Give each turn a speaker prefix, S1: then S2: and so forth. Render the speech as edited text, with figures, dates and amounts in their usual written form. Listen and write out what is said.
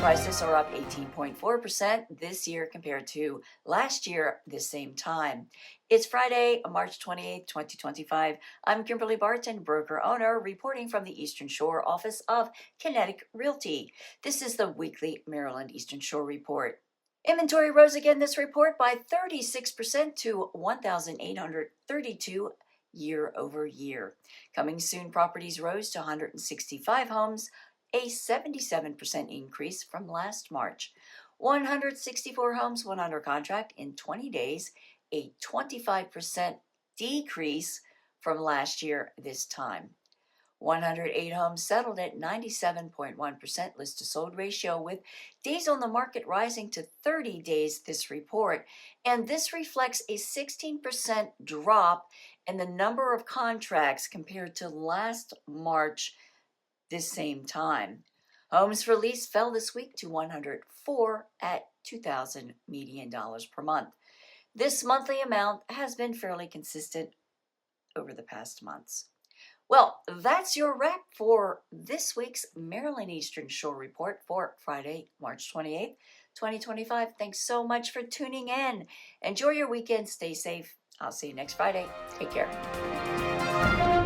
S1: prices are up 18.4% this year compared to last year this same time. It's Friday, March 28, 2025. I'm Kimberly Barton, broker-owner, reporting from the Eastern Shore office of Kinetic Realty. This is the weekly Maryland Eastern Shore report. Inventory rose again this report by 36% to 1,832 year over year. Coming soon properties rose to 165 homes, a 77% increase from last March. 164 homes went under contract in 20 days, a 25% decrease from last year this time. 108 homes settled at 97.1% list to sold ratio, with days on the market rising to 30 days this report. And this reflects a 16% drop in the number of contracts compared to last March this same time. Homes for lease fell this week to 104 at $2,000 median per month. This monthly amount has been fairly consistent over the past months. Well, that's your wrap for this week's Maryland Eastern Shore report for Friday, March 28th, 2025. Thanks so much for tuning in. Enjoy your weekend. Stay safe. I'll see you next Friday. Take care.